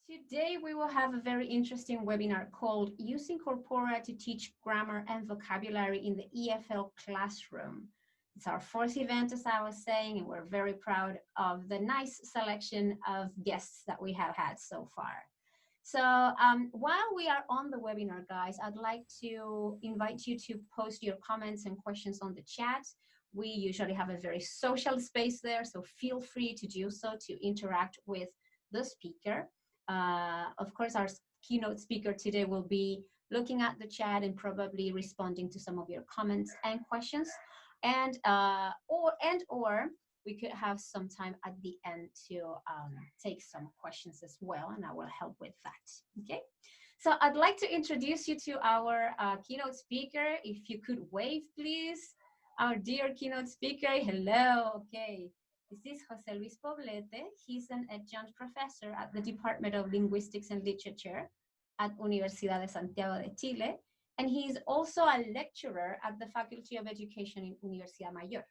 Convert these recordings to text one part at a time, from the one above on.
Today, we will have a very interesting webinar called Using Corpora to Teach Grammar and Vocabulary in the EFL Classroom. It's our fourth event, as I was saying, and we're very proud of the nice selection of guests that we have had so far. So while we are on the webinar, guys, I'd like to invite you to post your comments and questions on the chat. We usually have a very social space there, so feel free to do so to interact with the speaker. Of course, our keynote speaker today will be looking at the chat and probably responding to some of your comments and questions. And or we could have some time at the end to take some questions as well, and I will help with that. Okay, so I'd like to introduce you to our keynote speaker. If you could wave, please. Our dear keynote speaker, hello. Okay, this is José Luis Poblete. He's an adjunct professor at the Department of Linguistics and Literature at Universidad de Santiago de Chile. And he is also a lecturer at the Faculty of Education in Universidad Mayor.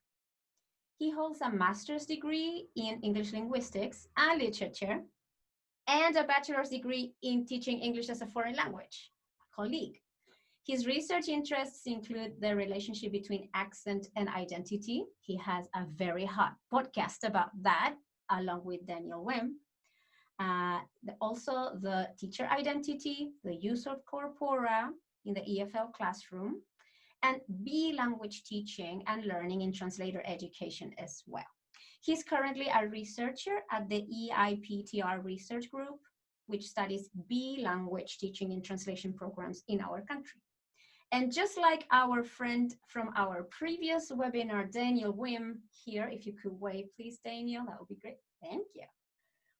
He holds a master's degree in English linguistics and literature and a bachelor's degree in teaching English as a foreign language, a colleague. His research interests include the relationship between accent and identity. He has a very hot podcast about that, along with Daniel Wim. Also the teacher identity, the use of corpora in the EFL classroom, and B language teaching and learning in translator education as well. He's currently a researcher at the EIPTR research group, which studies B language teaching and translation programs in our country. And just like our friend from our previous webinar, Daniel Wim, here, if you could wave, please, Daniel, that would be great. Thank you.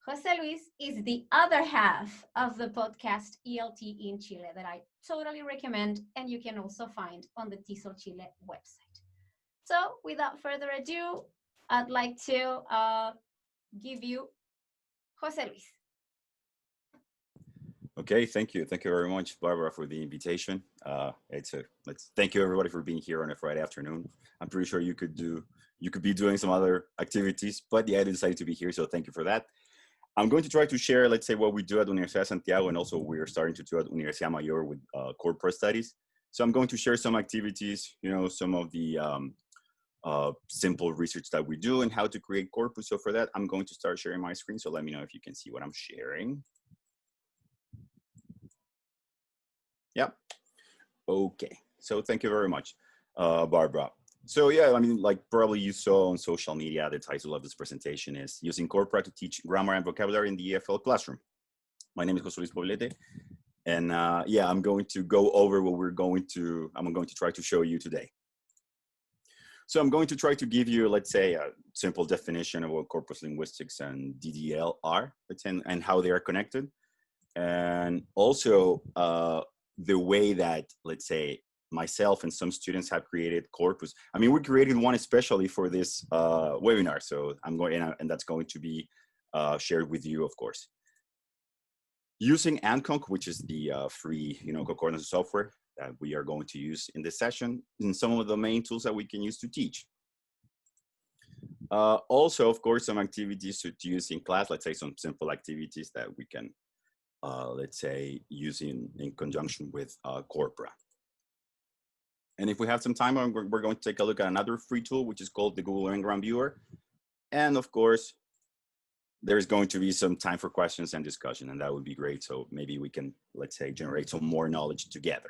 José Luis is the other half of the podcast ELT in Chile that I totally recommend, and you can also find on the Tesol Chile website. So without further ado, I'd like to give you José Luis. Okay, thank you. Thank you very much, Barbara, for the invitation. Thank you everybody for being here on a Friday afternoon. I'm pretty sure you could be doing some other activities, but yeah, I decided to be here, so thank you for that. I'm going to try to share, let's say, what we do at Universidad de Santiago, and also we're starting to do at Universidad Mayor with corporate studies. So I'm going to share some activities, some of the simple research that we do and how to create corpus. So for that, I'm going to start sharing my screen. So let me know if you can see what I'm sharing. Yep. Okay. So thank you very much, Barbara. So yeah, I mean, like probably you saw on social media, the title of this presentation is Using Corpora to Teach Grammar and Vocabulary in the EFL Classroom. My name is José Luis Poblete, and yeah, I'm going to go over what I'm going to try to show you today. So I'm going to try to give you, let's say, a simple definition of what corpus linguistics and DDL are, and how they are connected, and also the way that, let's say, myself and some students have created corpus. I mean, we created one especially for this webinar, so I'm going, and that's going to be shared with you, of course. Using ANTCONC, which is the free, concordance software that we are going to use in this session, and some of the main tools that we can use to teach. Also, of course, some activities to use in class. Let's say some simple activities that we can, let's say, use in conjunction with corpora. And if we have some time, we're going to take a look at another free tool, which is called the Google NGRAM Viewer. And of course, there's going to be some time for questions and discussion, and that would be great. So maybe we can, let's say, generate some more knowledge together.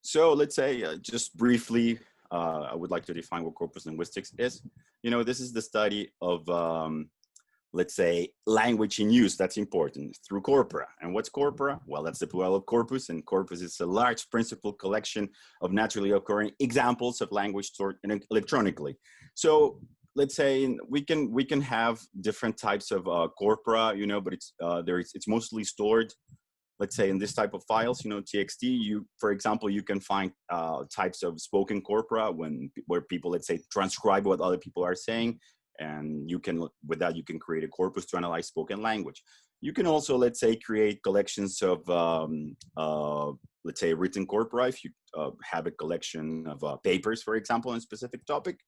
So let's say, just briefly, I would like to define what corpus linguistics is. This is the study of, let's say, language in use that's important through corpora. And what's corpora? Well, that's the plural of corpus, and corpus is a large principal collection of naturally occurring examples of language stored electronically. So let's say we can have different types of corpora, but it's mostly stored, let's say, in this type of files, TXT. For example, you can find types of spoken corpora where people, let's say, transcribe what other people are saying. And with that, you can create a corpus to analyze spoken language. You can also, let's say, create collections of, let's say, written corpora if you have a collection of papers, for example, on a specific topic.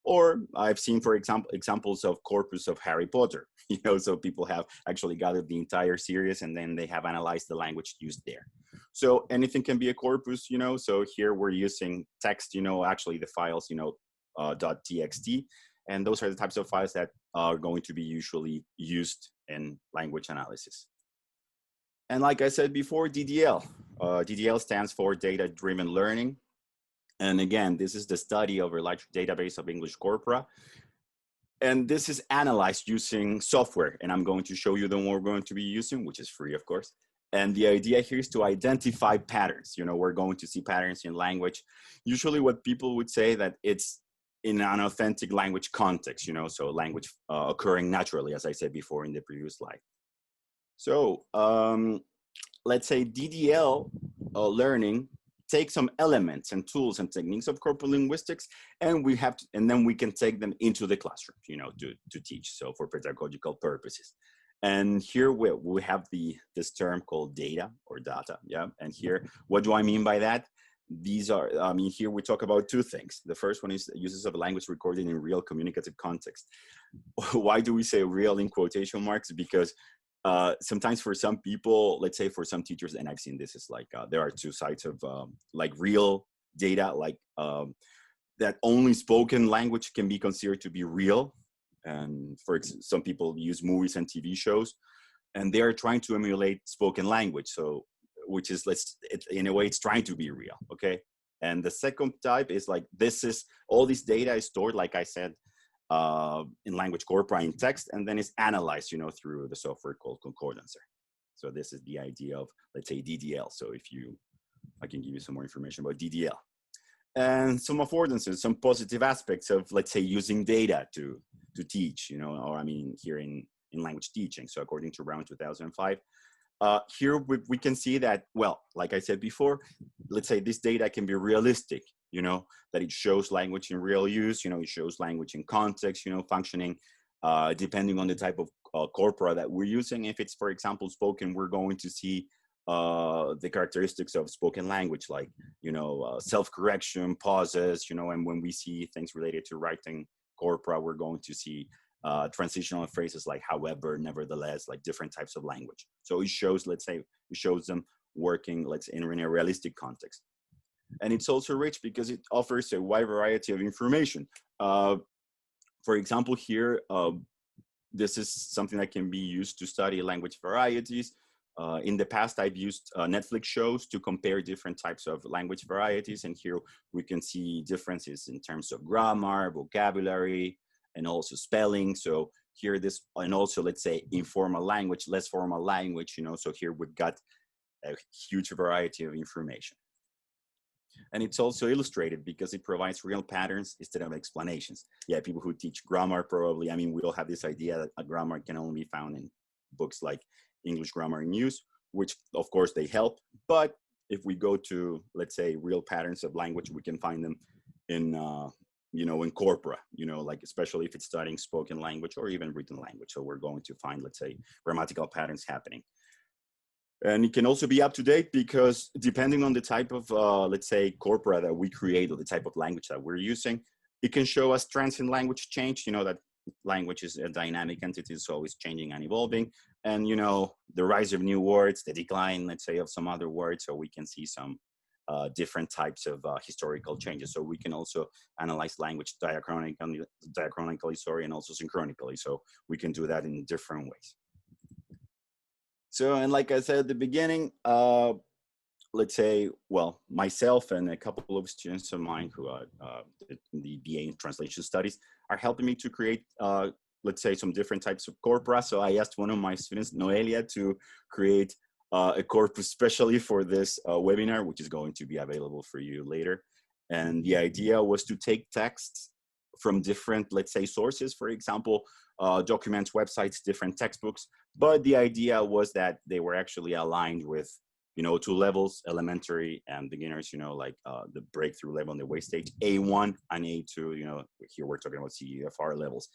Or I've seen, for example, examples of corpus of Harry Potter, you know, so people have actually gathered the entire series and then they have analyzed the language used there. So anything can be a corpus, you know, so here we're using text, you know, actually the files, you know, .txt, and those are the types of files that are going to be usually used in language analysis. And like I said before, DDL. DDL stands for data-driven learning. And again, this is the study of a large database of English corpora. And this is analyzed using software. And I'm going to show you the one we're going to be using, which is free, of course. And the idea here is to identify patterns. You know, we're going to see patterns in language. Usually what people would say that it's in an authentic language context, you know, so language occurring naturally, as I said before in the previous slide. So let's say DDL learning take some elements and tools and techniques of corpus linguistics, and we have to, and then we can take them into the classroom, you know, to teach. So for pedagogical purposes. And here we have this term called data or data, yeah. And here, what do I mean by that? These are, I mean, here we talk about two things. The first one is uses of language recorded in real communicative context. Why do we say real in quotation marks? Because sometimes for some people, let's say for some teachers, and I've seen this, is like there are two sides of like real data, like that only spoken language can be considered to be real. And for some people use movies and TV shows, and they are trying to emulate spoken language. So, which is, in a way, it's trying to be real, okay? And the second type is like, this is, all this data is stored, like I said, in language corpora in text, and then it's analyzed, you know, through the software called Concordancer. So this is the idea of, let's say, DDL. So I can give you some more information about DDL. And some affordances, some positive aspects of, let's say, using data to teach, you know, or I mean, here in language teaching. So according to Brown 2005, here we can see that, well, like I said before, let's say this data can be realistic, you know, that it shows language in real use, you know, it shows language in context, you know, functioning, depending on the type of corpora that we're using. If it's, for example, spoken, we're going to see the characteristics of spoken language, like, you know, self-correction, pauses, you know, and when we see things related to writing corpora, we're going to see transitional phrases like however, nevertheless, like different types of language. So it shows, let's say, it shows them working, let's say, in a realistic context. And it's also rich because it offers a wide variety of information. For example, here, this is something that can be used to study language varieties. In the past, I've used Netflix shows to compare different types of language varieties. And here we can see differences in terms of grammar, vocabulary, and also spelling. So here this, and also, let's say, informal language, less formal language, you know, so here we've got a huge variety of information. And it's also illustrated because it provides real patterns instead of explanations. Yeah, people who teach grammar probably, I mean, we all have this idea that a grammar can only be found in books like English Grammar in Use, which of course they help. But if we go to, let's say, real patterns of language, we can find them in, you know, in corpora, you know, like especially if it's studying spoken language or even written language. So we're going to find, let's say, grammatical patterns happening. And it can also be up to date because depending on the type of, let's say, corpora that we create or the type of language that we're using, it can show us trends in language change. You know that language is a dynamic entity, it's always changing and evolving. And, you know, the rise of new words, the decline, let's say, of some other words. So we can see some different types of historical changes. So we can also analyze language diachronically, sorry, and also synchronically. So we can do that in different ways. So, and like I said at the beginning, let's say, well, myself and a couple of students of mine who are in the BA in Translation Studies are helping me to create, let's say, some different types of corpora. So I asked one of my students, Noelia, to create a corpus specially for this webinar, which is going to be available for you later. And the idea was to take texts from different, let's say, sources, for example, documents, websites, different textbooks. But the idea was that they were actually aligned with, you know, two levels, elementary and beginners, you know, like the breakthrough level and the way stage, A1 and A2, you know, here we're talking about CEFR levels.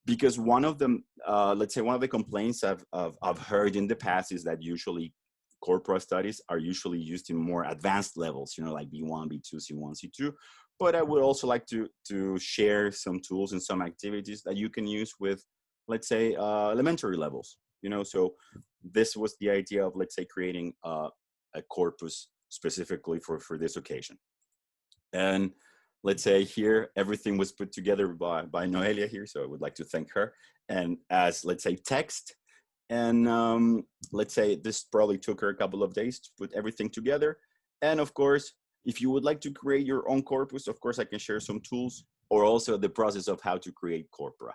Because one of them, let's say one of the complaints I've heard in the past is that usually corpora studies are usually used in more advanced levels, you know, like B1, B2, C1, C2. But I would also like to share some tools and some activities that you can use with, let's say, elementary levels, you know. So this was the idea of, let's say, creating a corpus specifically for this occasion. And let's say here, everything was put together by Noelia here. So I would like to thank her. And as, let's say, text. And let's say this probably took her a couple of days to put everything together. And of course, if you would like to create your own corpus, of course, I can share some tools, or also the process of how to create corpora.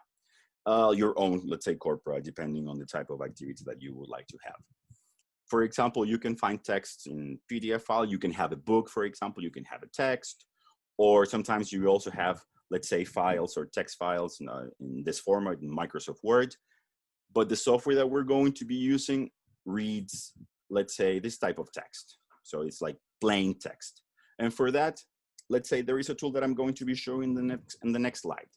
Your own, let's say, corpora, depending on the type of activity that you would like to have. For example, you can find texts in PDF file. You can have a book, for example. You can have a text. Or sometimes you also have, let's say, files or text files in this format in Microsoft Word. But the software that we're going to be using reads, let's say, this type of text. So it's like plain text. And for that, let's say there is a tool that I'm going to be showing in the next slide.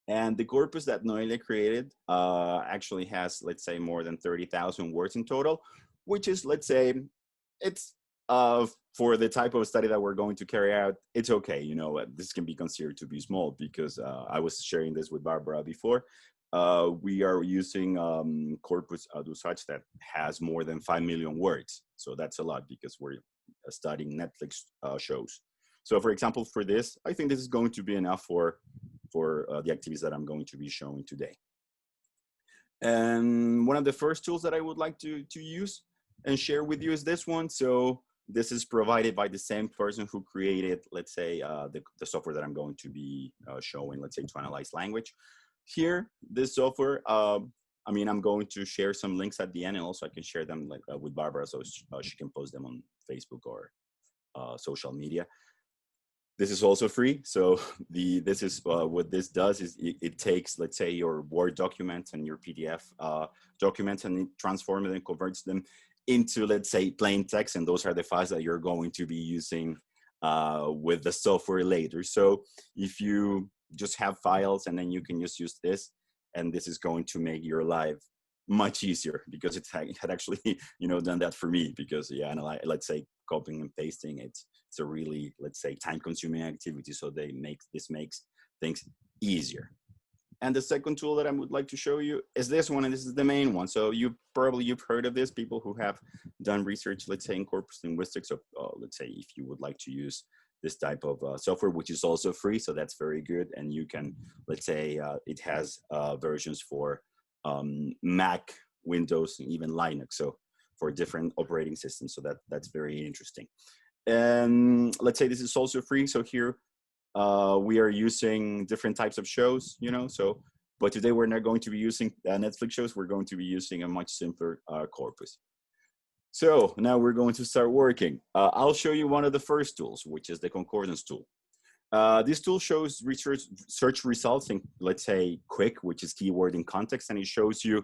And the corpus that Noelia created actually has, let's say, more than 30,000 words in total, which is, let's say, it's for the type of study that we're going to carry out, it's okay. You know, this can be considered to be small because I was sharing this with Barbara before. We are using Corpus Adusage that has more than 5 million words. So that's a lot because we're studying Netflix shows. So for example, for this, I think this is going to be enough for the activities that I'm going to be showing today. And one of the first tools that I would like to use and share with you is this one. So this is provided by the same person who created, let's say, the software that I'm going to be showing, let's say, to analyze language. Here, this software, I mean, I'm going to share some links at the end, and also I can share them like with Barbara, so she can post them on Facebook or social media. This is also free. So this is what this does is it takes, let's say, your Word documents and your PDF documents, and it transforms them and converts them into, let's say, plain text. And those are the files that you're going to be using with the software later. So if you just have files and then you can just use this, and this is going to make your life much easier, because it had actually, you know, done that for me, because yeah, and let's say copying and pasting, it's a really, let's say, time-consuming activity. So this makes things easier. And the second tool that I would like to show you is this one, and this is the main one. So you've heard of this, people who have done research, let's say, in Corpus Linguistics. So let's say if you would like to use this type of software, which is also free, so that's very good. And you can, let's say, it has versions for Mac, Windows, and even Linux. So for different operating systems. So that's very interesting. And let's say this is also free. So here we are using different types of shows, you know. So, but today we're not going to be using Netflix shows. We're going to be using a much simpler corpus. So now we're going to start working. I'll show you one of the first tools, which is the concordance tool. This tool shows search results in, let's say, quick, which is keyword in context, and it shows you,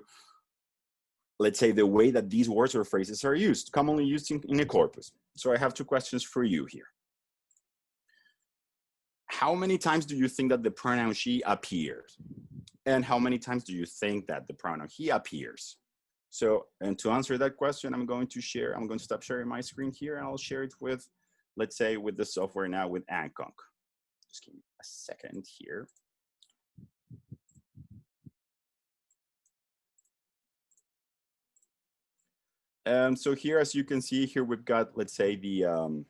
let's say, the way that these words or phrases are used, commonly used in a corpus. So I have two questions for you here. How many times do you think that the pronoun she appears? And how many times do you think that the pronoun he appears? So, and to answer that question, I'm going to stop sharing my screen here, and I'll share it with, let's say, with the software now with ANTCONC. Just give me a second here. So here, as you can see here, we've got, let's say, the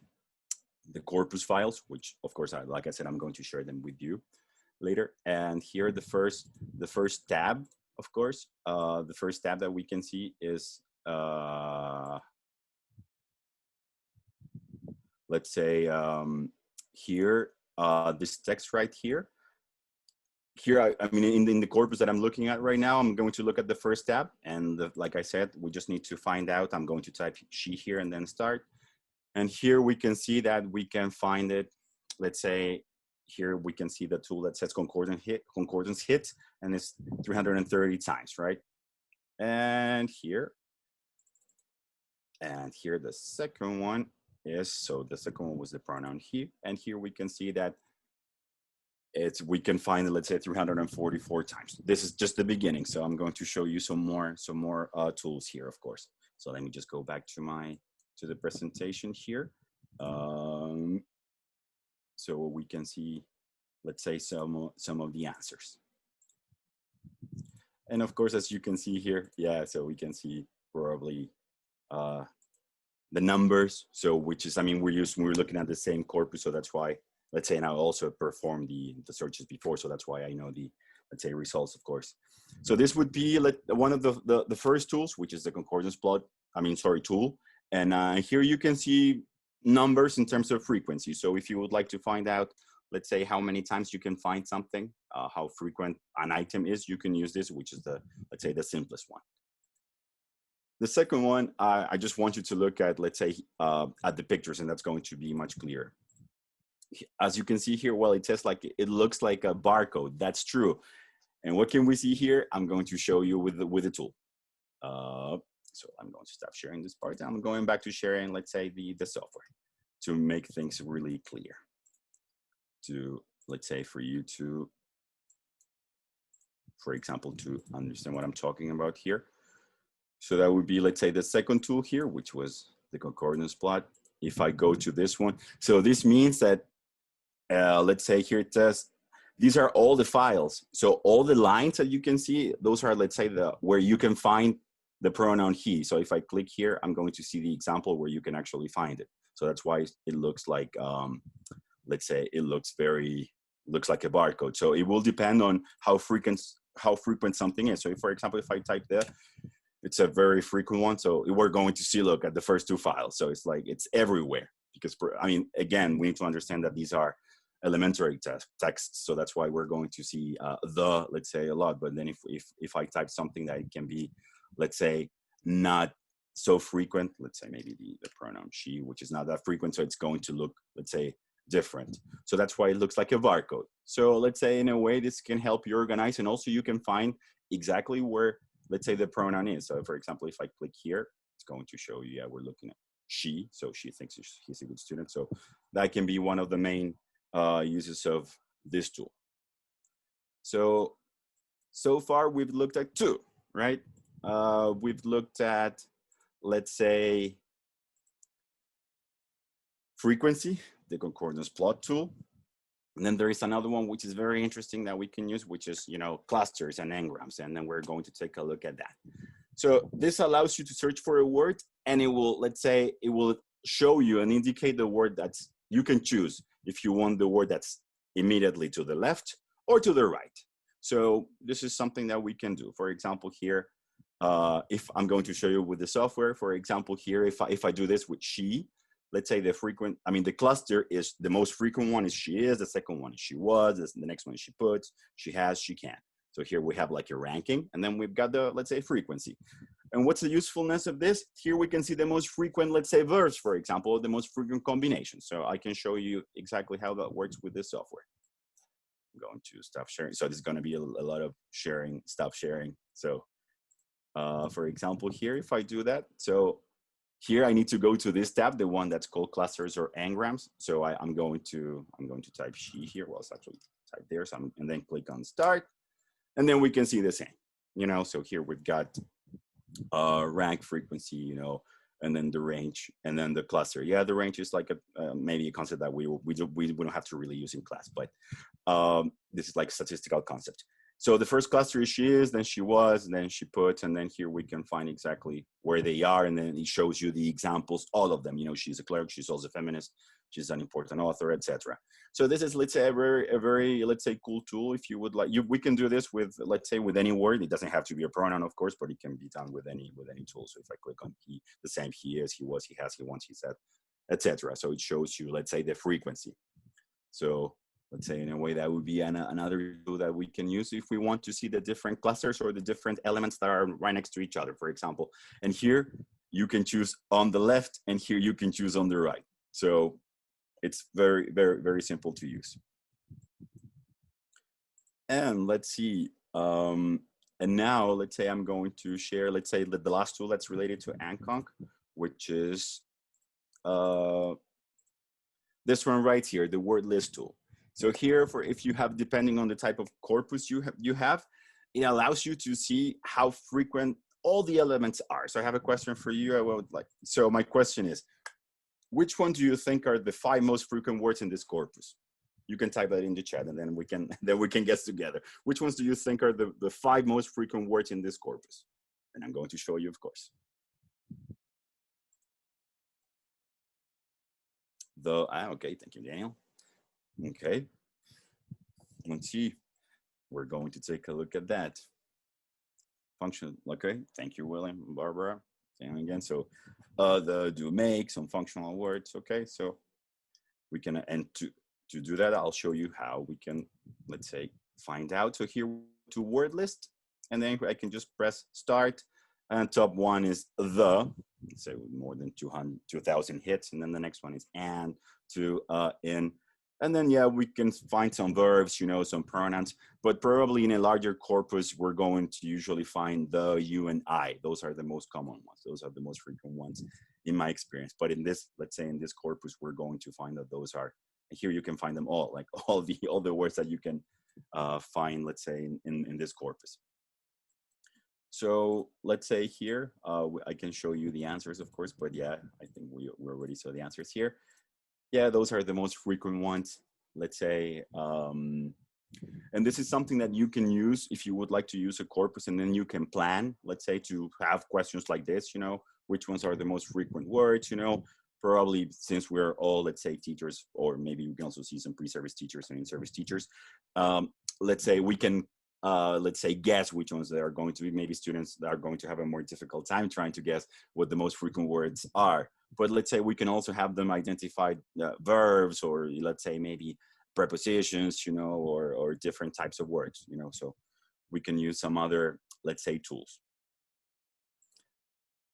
corpus files, which of course, like I said, I'm going to share them with you later. And here, the first tab, of course, the first tab that we can see is, let's say, here, this text right here. Here, I mean, in the corpus that I'm looking at right now, I'm going to look at the first tab. And like I said, we just need to find out. I'm going to type she here and then start. And here we can see that we can find it. Let's say here we can see the tool that says concordance hit, and it's 330 times, right? And here the second one is, so the second one was the pronoun he, and here we can see that we can find it, let's say, 344 times. This is just the beginning, so I'm going to show you some more tools here, of course. So let me just go back to my the presentation here. So we can see, let's say, some of the answers. And of course, as you can see here, yeah, so we can see probably the numbers. So which is, I mean, we're looking at the same corpus. So that's why, let's say, and I also performed the searches before. So that's why I know the, let's say, results, of course. So this would be one of the first tools, which is the concordance plot, tool. And here you can see numbers in terms of frequency. So if you would like to find out, let's say, how many times you can find something, how frequent an item is, you can use this, which is the, let's say, the simplest one. The second one, I just want you to look at, let's say, at the pictures, and that's going to be much clearer. As you can see here, well, it looks like a barcode. That's true. And what can we see here? I'm going to show you with the tool. So I'm going to stop sharing this part. I'm going back to sharing, let's say, the software to make things really clear. To, let's say, for you to, for example, to understand what I'm talking about here. So that would be, let's say, the second tool here, which was the concordance plot. If I go to this one, so this means that, let's say here it says, these are all the files. So all the lines that you can see, those are, let's say, where you can find the pronoun he. So if I click here, I'm going to see the example where you can actually find it. So that's why it looks like, let's say, it looks like a barcode. So it will depend on how frequent something is. So if, for example, if I type there, it's a very frequent one. So we're going to see, look at the first two files. So it's like, it's everywhere because, I mean, again, we need to understand that these are elementary texts. So that's why we're going to see let's say, a lot. But then if I type something that it can be, let's say, not so frequent, let's say maybe the pronoun she, which is not that frequent. So it's going to look, let's say, different. So that's why it looks like a barcode. So let's say, in a way, this can help you organize, and also you can find exactly where, let's say, the pronoun is. So for example, if I click here, it's going to show you, yeah, we're looking at she. So she thinks he's a good student. So that can be one of the main uses of this tool. So far we've looked at two, right? We've looked at, let's say, frequency, the concordance plot tool. And then there is another one which is very interesting that we can use, which is, clusters and NGRAMs. And then we're going to take a look at that. So this allows you to search for a word, and it will, let's say, it will show you and indicate the word that's, you can choose if you want the word that's immediately to the left or to the right. So this is something that we can do. For example, here, if I'm going to show you with the software, for example, here, if I do this with she, let's say the cluster is, the most frequent one is she is, the second one is she was, the next one is she puts, she has, she can. So here we have like a ranking, and then we've got the, let's say, frequency. And what's the usefulness of this? Here we can see the most frequent, let's say, verbs, for example, the most frequent combinations. So I can show you exactly how that works with this software. I'm going to stop sharing. So there's going to be a lot of sharing, stop sharing. So for example, here, if I do that, so here I need to go to this tab, the one that's called clusters or NGRAMs. So I'm going to type she here. Well, it's actually type there. So and then click on start, and then we can see the same. So here we've got rank, frequency, and then the range, and then the cluster. Yeah, the range is like maybe a concept that we don't have to really use in class, but this is like a statistical concept. So the first cluster is she is, then she was, and then she puts, and then here we can find exactly where they are, and then it shows you the examples, all of them. She's a clerk, she's also a feminist, she's an important author, etc. So this is, let's say, a very, let's say, cool tool. If you would like, we can do this with, let's say, with any word. It doesn't have to be a pronoun, of course, but it can be done with any tool. So if I click on he, the same he is, he was, he has, he wants, he said, etc. So it shows you, let's say, the frequency. So let's say, in a way, that would be another tool that we can use if we want to see the different clusters or the different elements that are right next to each other, for example. And here you can choose on the left, and here you can choose on the right. So it's very, very, very simple to use. And let's see. And now let's say I'm going to share, let's say, the last tool that's related to ANTCONC, which is this one right here, the word list tool. So here, if you have, depending on the type of corpus you have, it allows you to see how frequent all the elements are. So I have a question for you. I would like, so my question is, which one do you think are the 5 most frequent words in this corpus? You can type that in the chat and then we can guess together. Which ones do you think are the 5 most frequent words in this corpus? And I'm going to show you, of course. Okay, thank you, Daniel. Okay, let's see. We're going to take a look at that. Function, okay, thank you, William, Barbara. And again, so the do make, some functional words, okay? So we can, and to do that, I'll show you how we can, let's say, find out. So here to word list, and then I can just press start, and top one is the, let's say more than 2,000 hits, and then the next one is and, to, in, and then, yeah, we can find some verbs, you know, some pronouns, but probably in a larger corpus, we're going to usually find the, you, and I. Those are the most common ones. Those are the most frequent ones in my experience. But in this, let's say in this corpus, we're going to find that those are, here you can find them all, like all the words that you can find, let's say, in this corpus. So let's say here, I can show you the answers, of course, but yeah, I think we already saw the answers here. Yeah, those are the most frequent ones, let's say. And this is something that you can use if you would like to use a corpus, and then you can plan, let's say, to have questions like this, you know, which ones are the most frequent words, you know, probably since we're all, let's say, teachers, or maybe we can also see some pre-service teachers and in-service teachers. Let's say we can, let's say, guess which ones there are going to be. Maybe students that are going to have a more difficult time trying to guess what the most frequent words are. But let's say we can also have them identify verbs, or let's say maybe prepositions, you know, or different types of words, you know, so we can use some other, let's say, tools.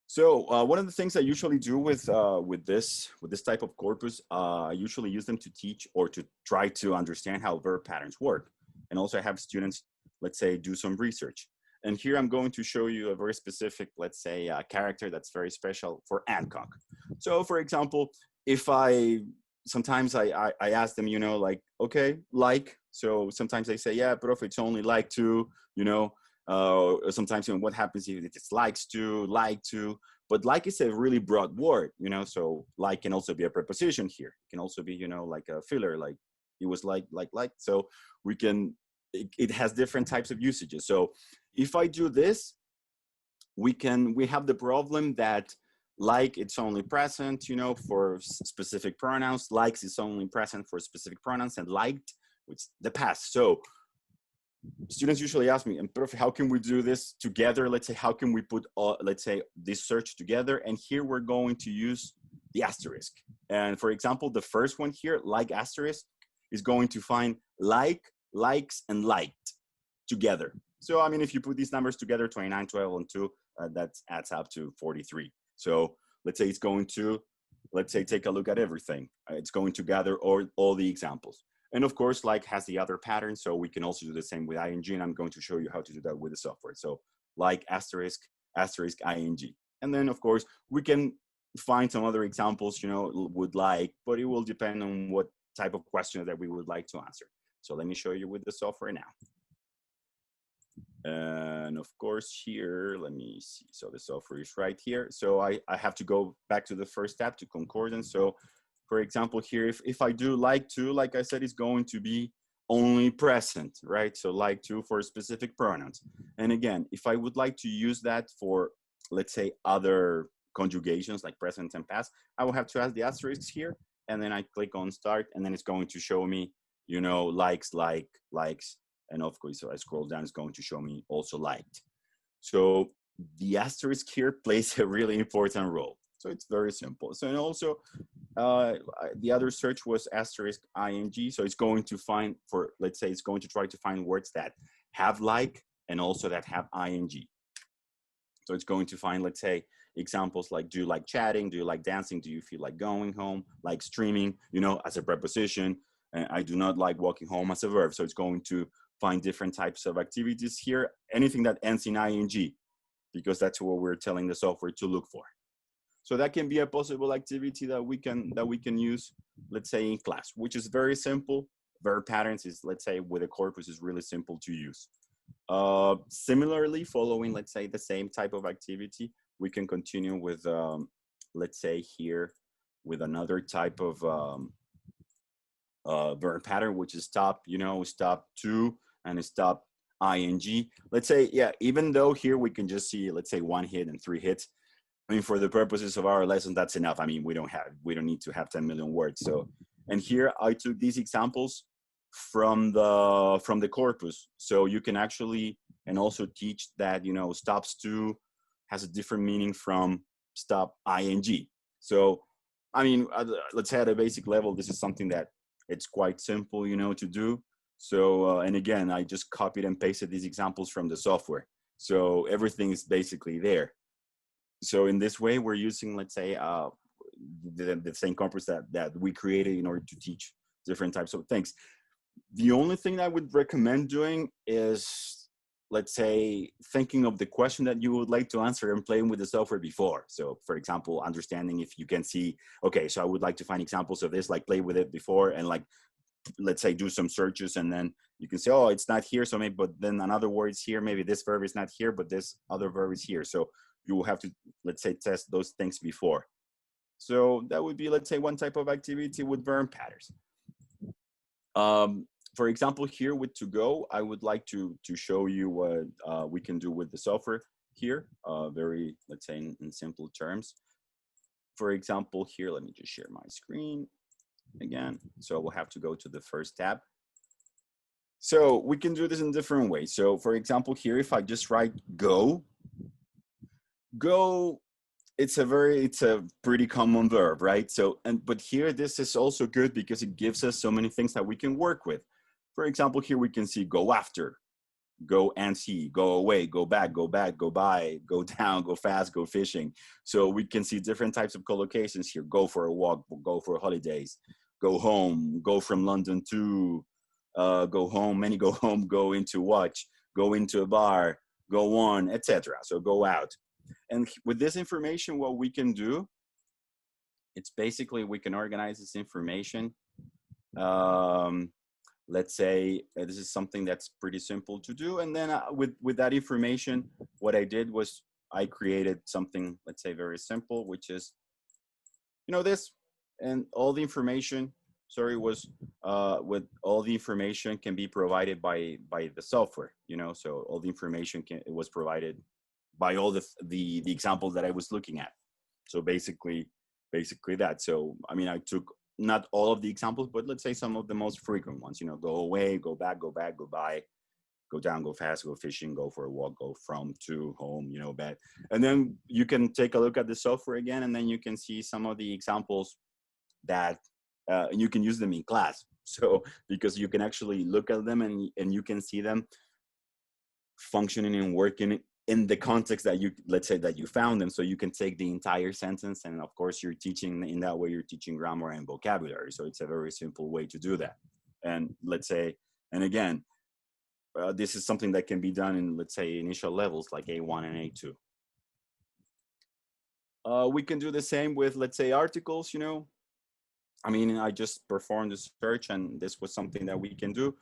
So one of the things I usually do with this type of corpus, I usually use them to teach or to try to understand how verb patterns work. And also I have students, let's say, do some research. And here I'm going to show you a very specific, let's say, character that's very special for ANTCONC. So for example, if sometimes I ask them, you know, like, okay, like, so sometimes they say, yeah, prof, it's only like to, you know, sometimes, you know, what happens if it's likes to, like to, but like is a really broad word, you know, so like can also be a preposition here. It can also be, you know, like a filler, like it was like, so we can, it has different types of usages. So if I do this, we have the problem that like it's only present, you know, for specific pronouns, likes is only present for specific pronouns, and liked, which is the past. So students usually ask me, and prof, how can we do this together? Let's say, how can we put, let's say, this search together? And here we're going to use the asterisk. And for example, the first one here, like asterisk, is going to find like, likes, and liked together. So, I mean, if you put these numbers together, 29, 12, and 2, that adds up to 43. So let's say it's going to, let's say, take a look at everything. It's going to gather all the examples. And of course, like has the other pattern. So we can also do the same with ing, and I'm going to show you how to do that with the software. So like asterisk, asterisk, ing. And then of course, we can find some other examples, you know, would like, but it will depend on what type of question that we would like to answer. So let me show you with the software now. And of course here, let me see. So the software is right here. So I have to go back to the first tab to concordance. So for example, here, if I do like to, like I said, it's going to be only present, right? So like to for specific pronouns. And again, if I would like to use that for, let's say, other conjugations like present and past, I will have to add the asterisks here. And then I click on start, and then it's going to show me, you know, likes, like, likes. And of course, so I scroll down, it's going to show me also liked. So the asterisk here plays a really important role. So it's very simple. So, and also the other search was asterisk ing. So it's going to find for, let's say, it's going to try to find words that have like and also that have ing. So it's going to find, let's say, examples like, do you like chatting? Do you like dancing? Do you feel like going home? Like streaming, you know, as a preposition. And I do not like walking home as a verb. So it's going to find different types of activities here, anything that ends in ing, because that's what we're telling the software to look for. So that can be a possible activity that we can use, let's say, in class, which is very simple. Verb patterns is, let's say, with a corpus is really simple to use. Similarly, following, let's say, the same type of activity, we can continue with, let's say here, with another type of verb pattern, which is stop, you know, stop to, and stop ing. Let's say, yeah, even though here we can just see, let's say, 1 hit and 3 hits. I mean, for the purposes of our lesson, that's enough. I mean, we don't need to have 10 million words. So, and here I took these examples from the corpus. So you can actually, and also teach that, you know, stops to has a different meaning from stop ing. So, I mean, let's say at a basic level, this is something that it's quite simple, you know, to do. So, and again, I just copied and pasted these examples from the software. So everything is basically there. So in this way, we're using, let's say, the same corpus that we created in order to teach different types of things. The only thing I would recommend doing is, let's say, thinking of the question that you would like to answer and playing with the software before. So for example, understanding if you can see, okay, so I would like to find examples of this, like play with it before and like, let's say, do some searches, and then you can say, oh, it's not here. So maybe, but then another word's here, maybe this verb is not here, but this other verb is here. So you will have to, let's say, test those things before. So that would be, let's say, one type of activity with verb patterns. For example, here with to go, I would like to show you what we can do with the software here, very, let's say, in simple terms. For example, here, let me just share my screen again. So we'll have to go to the first tab. So we can do this in different ways. So for example, here, if I just write go, it's a pretty common verb, right? So, but here, this is also good because it gives us so many things that we can work with. For example, here we can see go after, go and see, go away, go back, go by, go down, go fast, go fishing. So we can see different types of collocations here. Go for a walk, go for holidays, go home, go from London to, go home, many go home, go into watch, go into a bar, go on, etc. So go out. And with this information, what we can do, it's basically we can organize this information. Let's say this is something that's pretty simple to do. And then with that information, what I did was I created something, let's say, very simple, which is, you know, this, and all the information, sorry, was with all the information can be provided by the software, you know, so all the information it was provided by all the examples that I was looking at. So basically that. So, I mean, I took not all of the examples, but let's say some of the most frequent ones, you know, go away, go back, go by, go down, go fast, go fishing, go for a walk, go from, to, home, you know, bed. And then you can take a look at the software again, and then you can see some of the examples that you can use them in class. So, because you can actually look at them and you can see them functioning and working in the context that you, let's say, that you found them. So you can take the entire sentence, and of course you're teaching in that way, you're teaching grammar and vocabulary. So it's a very simple way to do that. And let's say, and again, this is something that can be done in, let's say, initial levels like A1 and A2. We can do the same with, let's say, articles, you know. I mean, I just performed a search and this was something that we can do.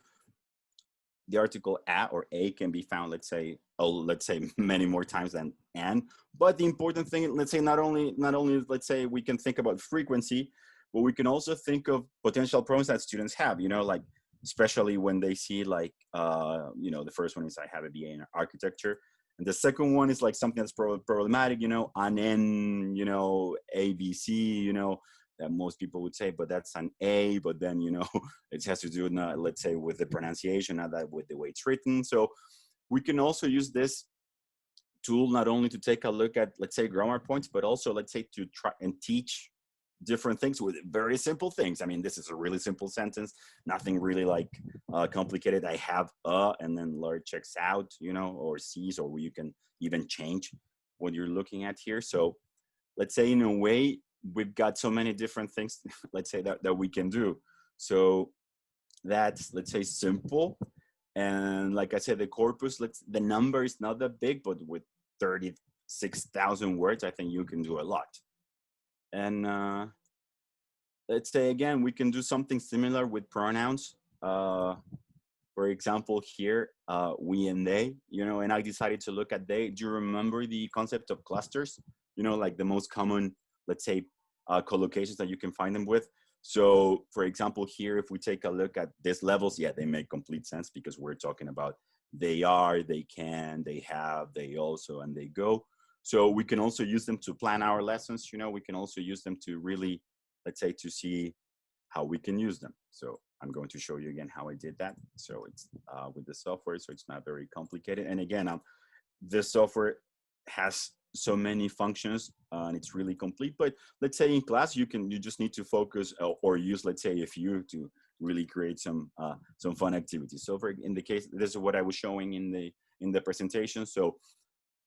The article a or a can be found, let's say, many more times than an. But the important thing, let's say, not only, let's say, we can think about frequency, but we can also think of potential pronouns that students have, you know, like, especially when they see, like, you know, the first one is I have a BA in architecture. And the second one is like something that's problematic, you know, an N, you know, ABC, you know, that most people would say, but that's an A, but then, you know, it has to do, let's say, with the pronunciation, not that with the way it's written. So we can also use this tool not only to take a look at, let's say, grammar points, but also, let's say, to try and teach different things with very simple things. I mean, this is a really simple sentence, nothing really like complicated. I have a, and then Laura checks out, you know, or sees, or you can even change what you're looking at here. So let's say, in a way, we've got so many different things, let's say, that we can do. So that's, let's say, simple. And like I said, the corpus, the number is not that big, but with 36,000 words, I think you can do a lot. And let's say, again, we can do something similar with pronouns. For example, here, we and they, you know, and I decided to look at they. Do you remember the concept of clusters? You know, like the most common, let's say, collocations that you can find them with. So for example, here, if we take a look at these levels, yeah, they make complete sense because we're talking about they are, they can, they have, they also, and they go. So we can also use them to plan our lessons. You know, we can also use them to really, let's say, to see how we can use them. So I'm going to show you again how I did that. So it's with the software, so it's not very complicated. And again, this software has so many functions and it's really complete. But let's say in class, you just need to focus or use, let's say, a few to really create some fun activities. So in the case, this is what I was showing in the presentation. So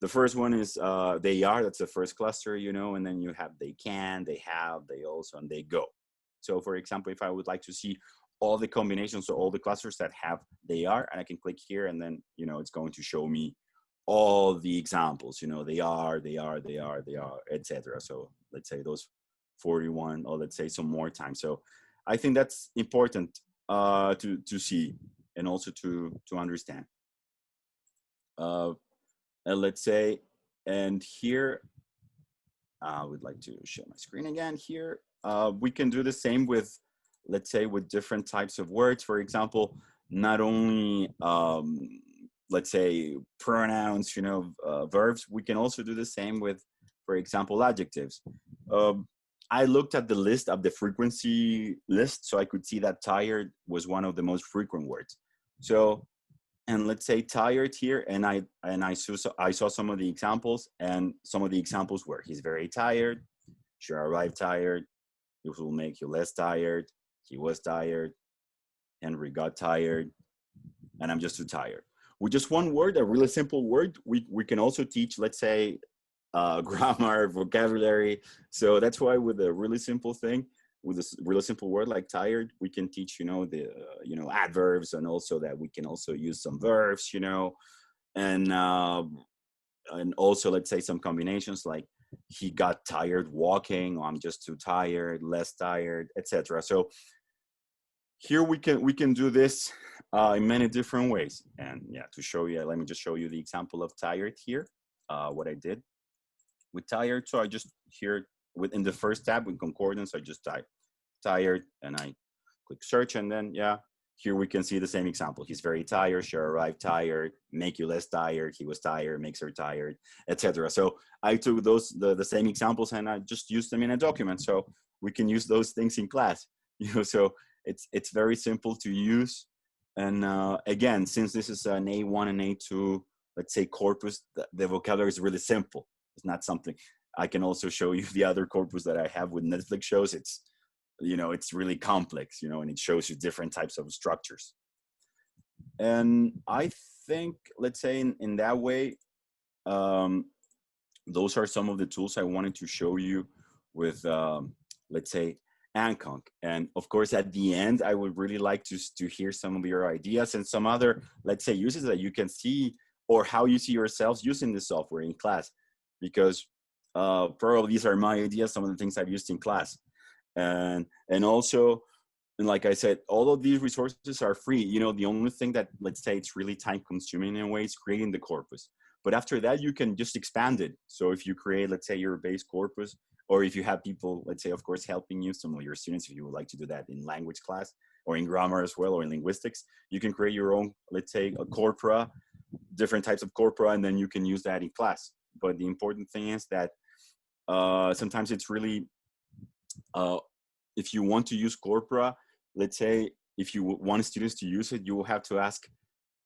the first one is they are, that's the first cluster, you know, and then you have they can, they have, they also, and they go. So for example, if I would like to see all the combinations, so all the clusters that have they are, and I can click here and then, you know, it's going to show me all the examples, you know, they are, etc. So let's say those 41, or let's say some more time. So I think that's important to see and also to understand. And let's say, and here, I would like to share my screen again here. We can do the same with, let's say, with different types of words. For example, not only, let's say, pronouns, you know, verbs, we can also do the same with, for example, adjectives. I looked at the list of the frequency list, so I could see that tired was one of the most frequent words. So, and let's say tired here, and I saw some of the examples, and some of the examples were he's very tired, she arrived tired, it will make you less tired, he was tired, Henry got tired, and I'm just too tired. With just one word, a really simple word, we can also teach, let's say, grammar, vocabulary. So that's why with a really simple thing, with a really simple word like tired, we can teach, you know, the, you know, adverbs, and also that we can also use some verbs, you know, and also, let's say, some combinations like he got tired walking, or I'm just too tired, less tired, etc. So here we can do this in many different ways. And yeah, to show you, let me just show you the example of tired here, what I did with tired. So I just here within the first tab with concordance, I just type tired and I click search, and then yeah, here we can see the same example. He's very tired, she arrived tired, make you less tired, he was tired, makes her tired, etc. So I took those the same examples and I just used them in a document. So we can use those things in class, you know. So it's very simple to use. And again, since this is an A1 and A2, let's say, corpus, the vocabulary is really simple. It's not something, I can also show you the other corpus that I have with Netflix shows. It's, you know, it's really complex, you know, and it shows you different types of structures. And I think, let's say, in that way, those are some of the tools I wanted to show you with, let's say, ANTCONC. And of course, at the end, I would really like to hear some of your ideas and some other, let's say, uses that you can see, or how you see yourselves using this software in class, because probably these are my ideas, some of the things I've used in class. And also, and like I said, all of these resources are free. You know, the only thing that, let's say, it's really time consuming in a way is creating the corpus. But after that, you can just expand it. So if you create, let's say, your base corpus, or if you have people, let's say, of course, helping you, some of your students, if you would like to do that in language class or in grammar as well, or in linguistics, you can create your own, let's say, a corpora, different types of corpora, and then you can use that in class. But the important thing is that sometimes it's really, if you want to use corpora, let's say, if you want students to use it, you will have to ask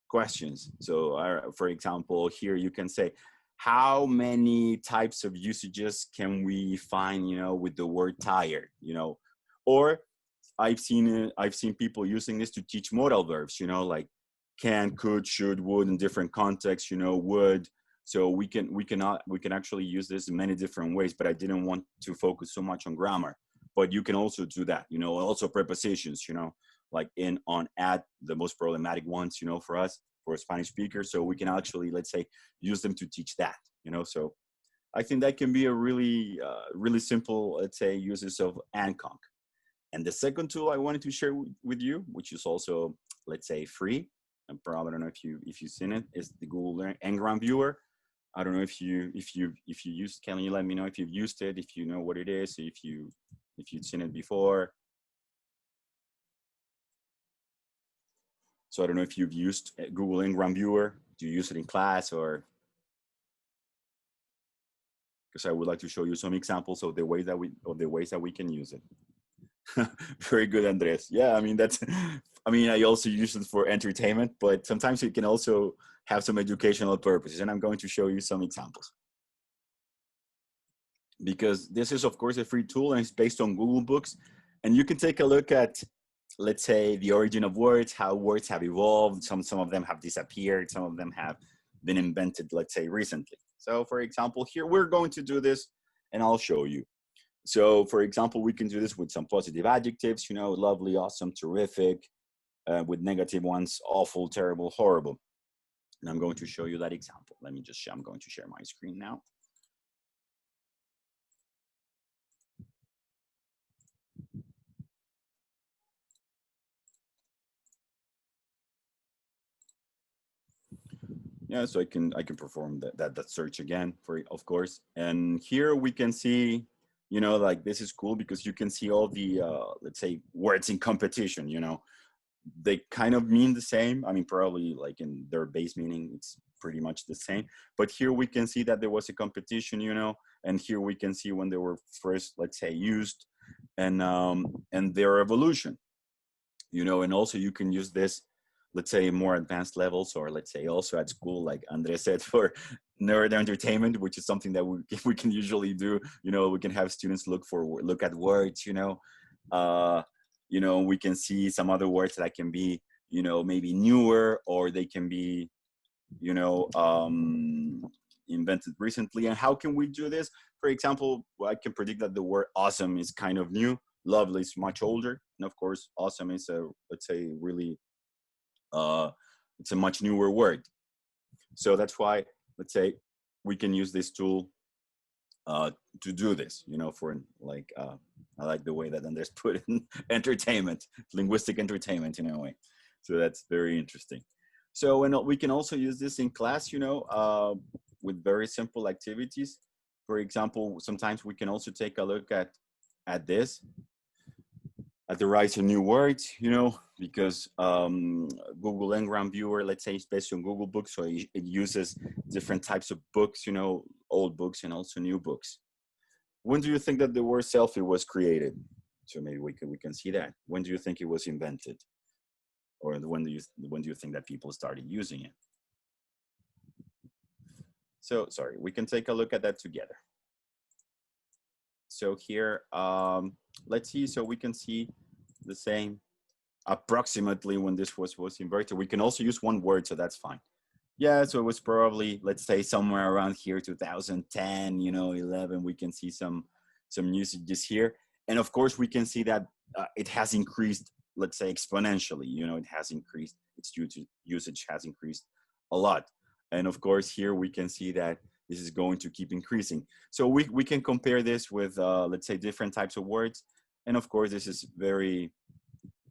questions. So for example, here you can say, how many types of usages can we find, you know, with the word tired, you know? Or I've seen people using this to teach modal verbs, you know, like can, could, should, would, in different contexts, you know, would. So we can actually use this in many different ways, but I didn't want to focus so much on grammar. But you can also do that, you know, also prepositions, you know, like in, on, at, the most problematic ones, you know, for us, for Spanish speakers. So we can actually, let's say, use them to teach that, you know. So I think that can be a really, really simple, let's say, uses of ANTCONC. And the second tool I wanted to share with you, which is also, let's say, free, and probably I don't know if you've seen it. It's the Google NGRAM viewer. I don't know if you used. Can you let me know if you've used it? If you know what it is? If you've seen it before. So I don't know if you've used Google NGRAM viewer. Do you use it in class or? Because I would like to show you some examples of the ways that we can use it. Very good, Andres. Yeah, I mean I also use it for entertainment, but sometimes it can also have some educational purposes, and I'm going to show you some examples. Because this is, of course, a free tool, and it's based on Google Books, and you can take a look at, let's say, the origin of words, how words have evolved. Some of them have disappeared, some of them have been invented, let's say, recently. So, for example, here we're going to do this, and I'll show you. So, for example, we can do this with some positive adjectives, you know, lovely, awesome, terrific, with negative ones, awful, terrible, horrible. And I'm going to show you that example. I'm going to share my screen now. Yeah, so I can perform that search again of course. And here we can see, you know, like this is cool because you can see all the let's say words in competition, you know. They kind of mean the same. I mean, probably like in their base meaning, it's pretty much the same. But here we can see that there was a competition, you know, and here we can see when they were first, let's say, used, and their evolution, you know. And also you can use this, let's say, more advanced levels, or let's say also at school, like Andres said, for nerd entertainment, which is something that we can usually do. You know, we can have students look at words, you know. You know, we can see some other words that can be, you know, maybe newer, or they can be, you know, invented recently. And how can we do this? For example, I can predict that the word awesome is kind of new. Lovely is much older. And of course, awesome is let's say, really, it's a much newer word. So that's why, let's say, we can use this tool to do this, you know, for like, I like the way that Andres put it in entertainment, linguistic entertainment in a way. So that's very interesting. So, and we can also use this in class, you know, with very simple activities. For example, sometimes we can also take a look at this, at the rise of new words, you know, because Google NGRAM viewer, let's say, is based on Google Books, so it uses different types of books, you know, old books and also new books. When do you think that the word selfie was created? So maybe we can see that. When do you think it was invented? Or when do you think that people started using it? So, sorry, we can take a look at that together. So here, let's see, so we can see the same approximately when this was inverted. We can also use one word, so that's fine. Yeah, so it was probably, let's say, somewhere around here, 2010, you know, 11, we can see some usages here. And of course, we can see that it has increased, let's say, exponentially, you know, it has increased, its usage has increased a lot. And of course, here we can see that this is going to keep increasing. So we can compare this with, let's say, different types of words. And of course, this is very,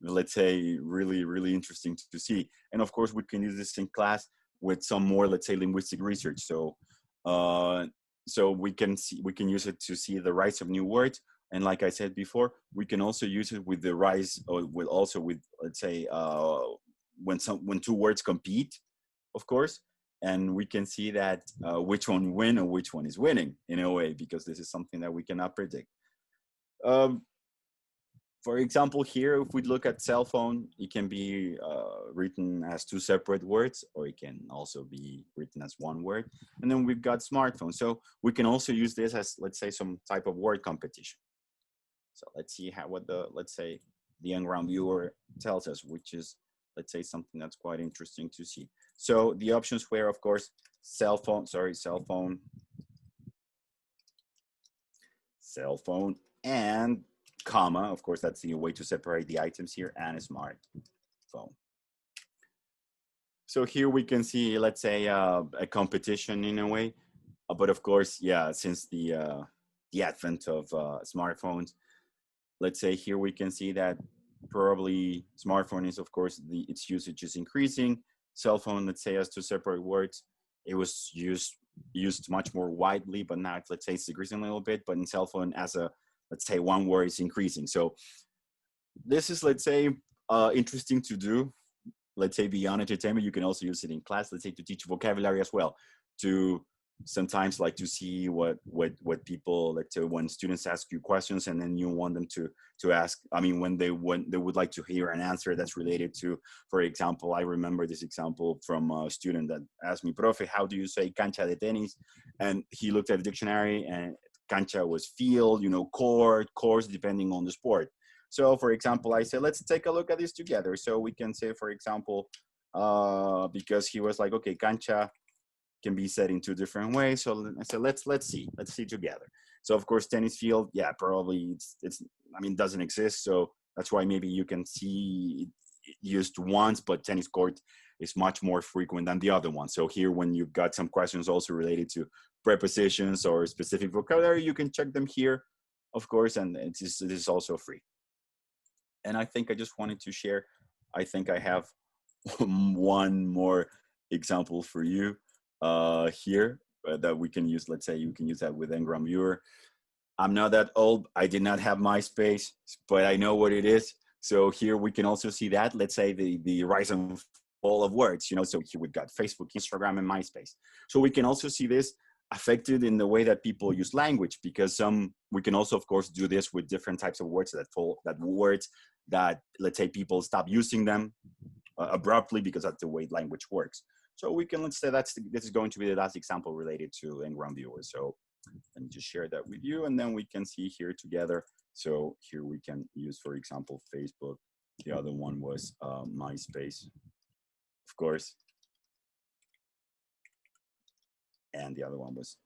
let's say, really, really interesting to see. And of course, we can use this in class with some more, let's say, linguistic research. So, so we can use it to see the rise of new words. And like I said before, we can also use it with the rise, or with, let's say, when two words compete, of course. And we can see that which one win or which one is winning in a way, because this is something that we cannot predict. For example, here, if we look at cell phone, it can be written as two separate words, or it can also be written as one word. And then we've got smartphone. So we can also use this as, let's say, some type of word competition. So let's see let's say, the NGRAM viewer tells us, which is, let's say, something that's quite interesting to see. So the options were, of course, cell phone, and comma, of course, that's the way to separate the items here, and a smartphone. So here we can see, let's say, a competition in a way, but of course, yeah, since the advent of smartphones, let's say here we can see that probably smartphone is, of course, its usage is increasing. cell phone, let's say, as two separate words. It was used much more widely, but now let's say it's decreasing a little bit, but in cell phone as a, let's say, one word is increasing. So this is, let's say, interesting to do. Let's say beyond entertainment, you can also use it in class, let's say to teach vocabulary as well, to sometimes like to see what people, let's say when students ask you questions and then you want them to ask, I mean, when they would like to hear an answer that's related to, for example, I remember this example from a student that asked me, Profe, how do you say cancha de tenis? And he looked at the dictionary and cancha was field, you know, court, course, depending on the sport. So for example, I said, let's take a look at this together. So we can say, for example, because he was like, okay, cancha can be said in two different ways. So I said, let's see together. So of course, tennis field, yeah, probably it's I mean, doesn't exist. So that's why maybe you can see it used once, but tennis court is much more frequent than the other one. So here, when you've got some questions also related to prepositions or specific vocabulary, you can check them here, of course, and this is also free. And I think I just wanted to share, I think I have one more example for you here that we can use. Let's say you can use that with NGRAM Viewer. I'm not that old. I did not have MySpace, but I know what it is. So here we can also see that, let's say the rise and fall of words, you know, so here we've got Facebook, Instagram, and MySpace. So we can also see this affected in the way that people use language, because we can also, of course, do this with different types of words that let's say people stop using them abruptly because that's the way language works. So we can, let's say this is going to be the last example related to NGRAM Viewer. So let me just share that with you, and then we can see here together. So here we can use, for example, Facebook. The other one was MySpace, of course. And the other one was,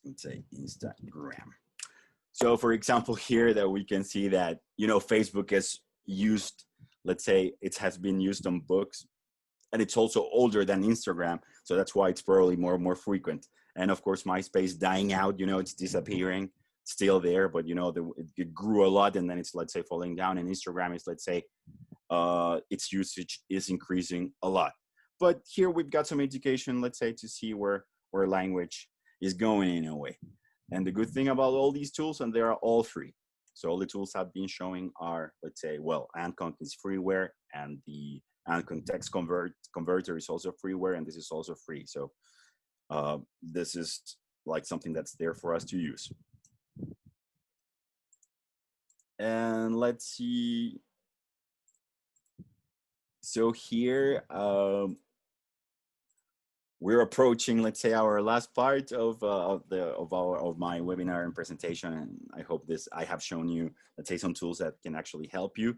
let's say, Instagram. So for example, here that we can see that, you know, Facebook is used, let's say it has been used on books, and it's also older than Instagram. So that's why it's probably more frequent. And of course, MySpace dying out, you know, it's disappearing, still there, but you know, it grew a lot, and then it's, let's say, falling down. And Instagram is, let's say, its usage is increasing a lot. But here we've got some education, let's say, to see where language is going in a way. And the good thing about all these tools, and they are all free. So all the tools I've been showing are, let's say, well, ANTCONC is freeware, and the ANTCONC text converter is also freeware, and this is also free. So this is like something that's there for us to use. And let's see. So here, we're approaching, let's say, our last part of my webinar and presentation, and I hope I have shown you, let's say, some tools that can actually help you.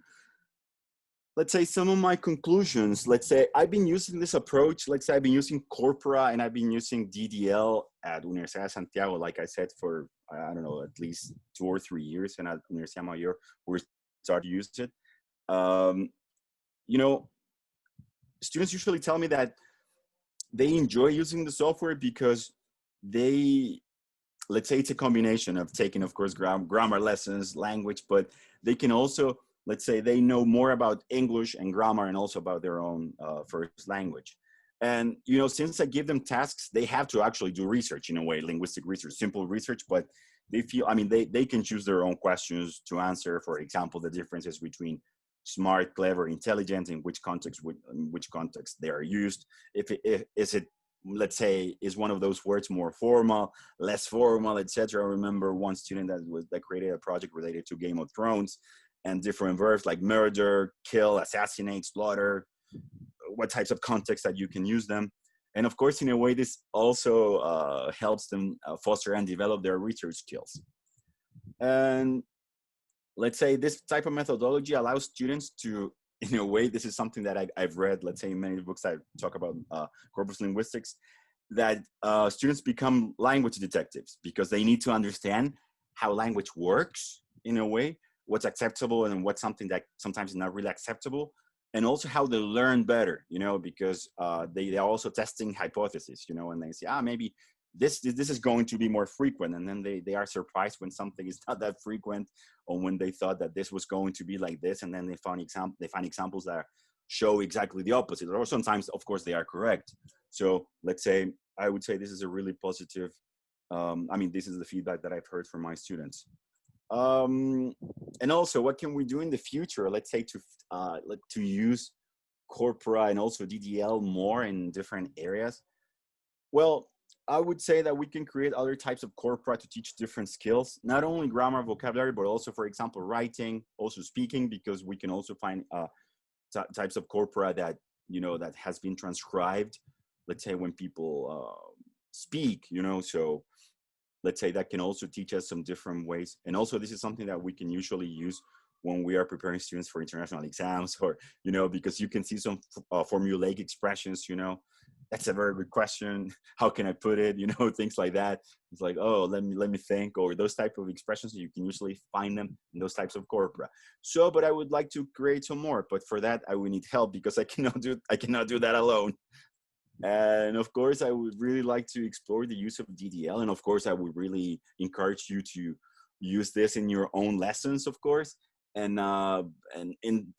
Let's say some of my conclusions. Let's say I've been using this approach. Let's say I've been using Corpora, and I've been using DDL at Universidad de Santiago, like I said, for I don't know, at least 2 or 3 years, and at Universidad Mayor we started to use it. You know, students usually tell me that they enjoy using the software because let's say it's a combination of taking, of course, grammar lessons, language, but they can also, let's say, they know more about English and grammar, and also about their own first language. And, you know, since I give them tasks, they have to actually do research in a way, linguistic research, simple research, but they feel, I mean, they can choose their own questions to answer, for example, the differences between smart, clever, intelligent, in which context they are used. Is it, let's say, is one of those words more formal, less formal, etc. I remember one student that created a project related to Game of Thrones, and different verbs like murder, kill, assassinate, slaughter, what types of context that you can use them. And of course, in a way, this also helps them foster and develop their research skills. And let's say this type of methodology allows students to, in a way, this is something that I've read, let's say, in many books that talk about corpus linguistics, that students become language detectives, because they need to understand how language works, in a way, what's acceptable and what's something that sometimes is not really acceptable, and also how they learn better, you know, because they are also testing hypotheses, you know, and they say, maybe this is going to be more frequent, and then they are surprised when something is not that frequent, or when they thought that this was going to be like this, and then they find examples that show exactly the opposite, or sometimes, of course, they are correct. So let's say, I would say this is a really positive, I mean, this is the feedback that I've heard from my students. And also, what can we do in the future, let's say, to use corpora and also DDL more in different areas? Well, I would say that we can create other types of corpora to teach different skills, not only grammar, vocabulary, but also, for example, writing, also speaking, because we can also find types of corpora that, you know, that has been transcribed, let's say, when people speak, you know, so let's say that can also teach us some different ways. And also, this is something that we can usually use when we are preparing students for international exams, or, you know, because you can see some formulaic expressions, you know, that's a very good question. How can I put it? You know, things like that. It's like, oh, let me think, or those type of expressions. You can usually find them in those types of corpora. So, but I would like to create some more. But for that, I would need help, because I cannot do that alone. And of course, I would really like to explore the use of DDL. And of course, I would really encourage you to use this in your own lessons, of course. And in,